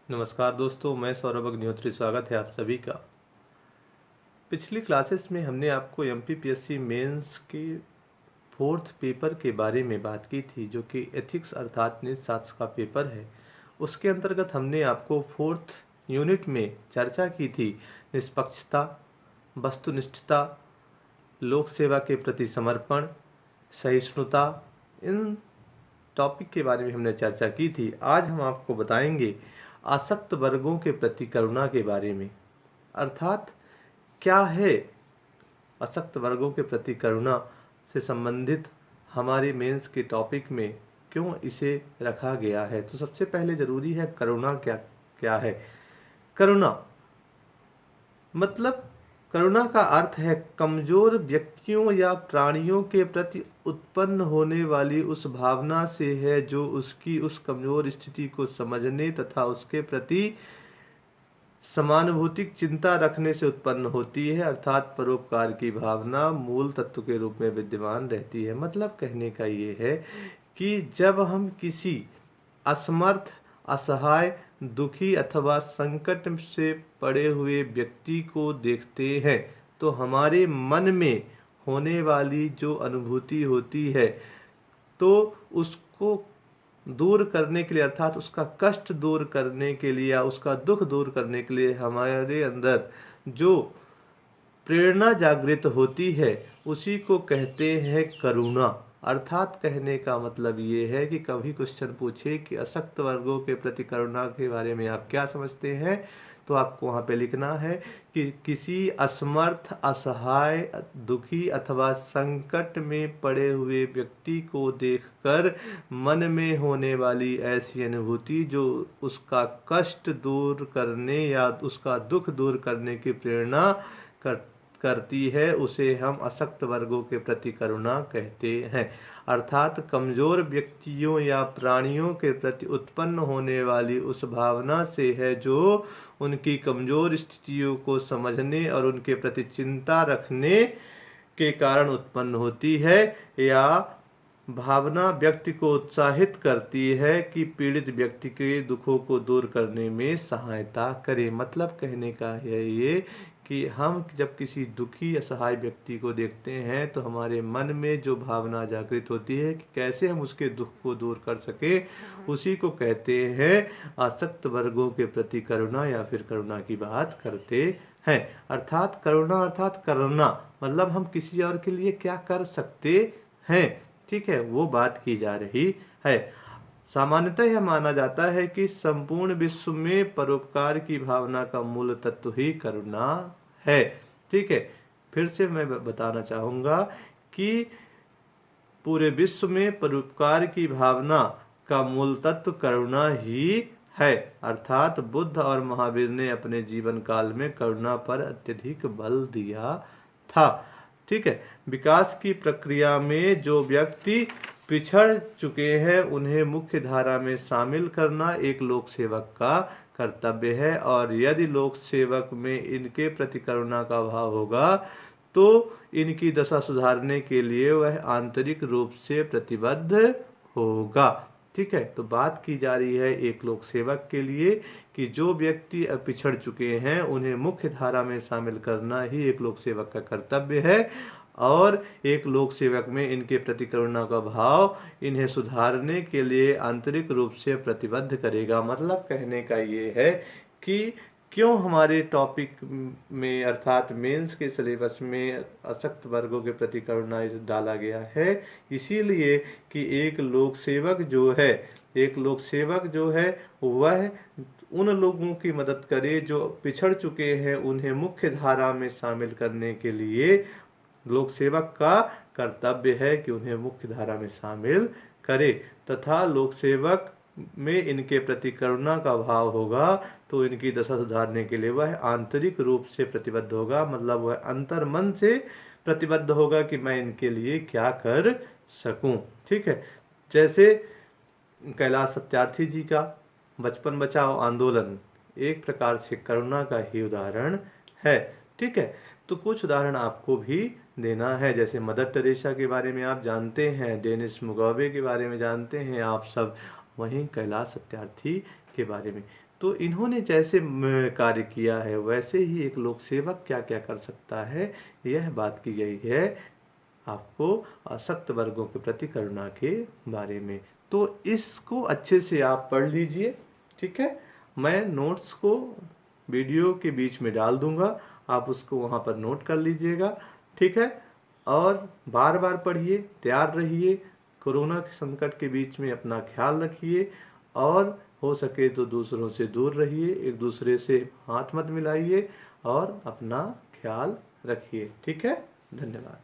नमस्कार दोस्तों, मैं सौरभ अग्निहोत्री। स्वागत है आप सभी का। पिछली क्लासेस में हमने आपको एमपीपीएससी मेंस के फोर्थ पेपर के बारे में बात की थी, जो कि एथिक्स अर्थात नीतिशास्त्र का पेपर है। उसके अंतर्गत हमने आपको फोर्थ यूनिट में चर्चा की थी निष्पक्षता, वस्तुनिष्ठता, लोक सेवा के प्रति समर्पण, सहिष्णुता। इन टॉपिक के बारे में हमने चर्चा की थी। आज हम आपको बताएंगे आसक्त वर्गों के प्रति करुणा के बारे में, अर्थात क्या है आसक्त वर्गों के प्रति करुणा से संबंधित हमारे मेंस के टॉपिक में क्यों इसे रखा गया है। तो सबसे पहले जरूरी है करुणा क्या क्या है। करुणा मतलब करुणा का अर्थ है कमजोर व्यक्तियों या प्राणियों के प्रति उत्पन्न होने वाली उस भावना से है जो उसकी उस कमजोर स्थिति को समझने तथा उसके प्रति समानुभूतिक चिंता रखने से उत्पन्न होती है, अर्थात परोपकार की भावना मूल तत्व के रूप में विद्यमान रहती है। मतलब कहने का ये है कि जब हम किसी असमर्थ, असहाय, दुखी अथवा संकट से पड़े हुए व्यक्ति को देखते हैं तो हमारे मन में होने वाली जो अनुभूति होती है, तो उसको दूर करने के लिए अर्थात उसका कष्ट दूर करने के लिए या उसका दुख दूर करने के लिए हमारे अंदर जो प्रेरणा जागृत होती है उसी को कहते हैं करुणा। अर्थात कहने का मतलब ये है कि कभी क्वेश्चन पूछे कि अशक्त वर्गों के प्रति करुणा के बारे में आप क्या समझते हैं, तो आपको वहाँ पे लिखना है कि किसी असमर्थ, असहाय, दुखी अथवा संकट में पड़े हुए व्यक्ति को देखकर मन में होने वाली ऐसी अनुभूति जो उसका कष्ट दूर करने या उसका दुख दूर करने की प्रेरणा करती है, उसे हम अशक्त वर्गों के प्रति करुणा कहते हैं। अर्थात कमजोर व्यक्तियों या प्राणियों के प्रति उत्पन्न होने वाली उस भावना से है जो उनकी कमजोर स्थितियों को समझने और उनके प्रति चिंता रखने के कारण उत्पन्न होती है, या भावना व्यक्ति को उत्साहित करती है कि पीड़ित व्यक्ति के दुखों को दूर करने में सहायता करे। मतलब कहने का है ये कि हम जब किसी दुखी असहाय व्यक्ति को देखते हैं तो हमारे मन में जो भावना जागृत होती है कि कैसे हम उसके दुख को दूर कर सके, उसी को कहते हैं आसक्त वर्गों के प्रति करुणा या फिर करुणा की बात करते हैं। अर्थात करुणा अर्थात करना, मतलब हम किसी और के लिए क्या कर सकते हैं, ठीक है, वो बात की जा रही है। सामान्यतः यह माना जाता है कि संपूर्ण विश्व में परोपकार की भावना का मूल तत्व ही करुणा है। ठीक है, फिर से मैं बताना चाहूँगा कि पूरे विश्व में परोपकार की भावना का मूल तत्व करुणा ही है। अर्थात बुद्ध और महावीर ने अपने जीवन काल में करुणा पर अत्यधिक बल दिया था। ठीक है, विकास की प्रक्रिया में जो व्यक्ति पिछड़ चुके हैं उन्हें मुख्य धारा में शामिल करना एक लोक सेवक का कर्तव्य है, और यदि लोक सेवक में इनके प्रति करुणा का भाव होगा तो इनकी दशा सुधारने के लिए वह आंतरिक रूप से प्रतिबद्ध होगा। ठीक है, तो बात की जा रही है एक लोक सेवक के लिए कि जो व्यक्ति पिछड़ चुके हैं उन्हें मुख्य धारा में शामिल करना ही एक लोक सेवक का कर्तव्य है, और एक लोक सेवक में इनके प्रति करुणा का भाव इन्हें सुधारने के लिए आंतरिक रूप से प्रतिबद्ध करेगा। मतलब कहने का ये है कि क्यों हमारे टॉपिक में अर्थात मेंस के सिलेबस में अशक्त वर्गों के प्रति करुणा डाला गया है, इसीलिए कि एक लोक सेवक जो है वह उन लोगों की मदद करे जो पिछड़ चुके हैं, उन्हें मुख्य धारा में शामिल करने के लिए लोक सेवक का कर्तव्य है कि उन्हें मुख्य धारा में शामिल करे, तथा लोक सेवक में इनके प्रति करुणा का भाव होगा तो इनकी दशा सुधारने के लिए वह आंतरिक रूप से प्रतिबद्ध होगा। मतलब वह अंतर मन से प्रतिबद्ध होगा कि मैं इनके लिए क्या कर सकूं। ठीक है, जैसे कैलाश सत्यार्थी जी का बचपन बचाओ आंदोलन एक प्रकार से करुणा का ही उदाहरण है। ठीक है, तो कुछ उदाहरण आपको भी देना है। जैसे मदर टेरेसा के बारे में आप जानते हैं, डेनिस मुगाबे के बारे में जानते हैं आप सब, वहीं कैलाश सत्यार्थी के बारे में। तो इन्होंने जैसे कार्य किया है वैसे ही एक लोक सेवक क्या क्या कर सकता है, यह बात की गई है आपको अशक्त वर्गों के प्रति करुणा के बारे में। तो इसको अच्छे से आप पढ़ लीजिए, ठीक है। मैं नोट्स को वीडियो के बीच में डाल दूंगा, आप उसको वहाँ पर नोट कर लीजिएगा, ठीक है। और बार बार पढ़िए, तैयार रहिए, कोरोना के संकट के बीच में अपना ख्याल रखिए, और हो सके तो दूसरों से दूर रहिए, एक दूसरे से हाथ मत मिलाइए और अपना ख्याल रखिए, ठीक है। धन्यवाद।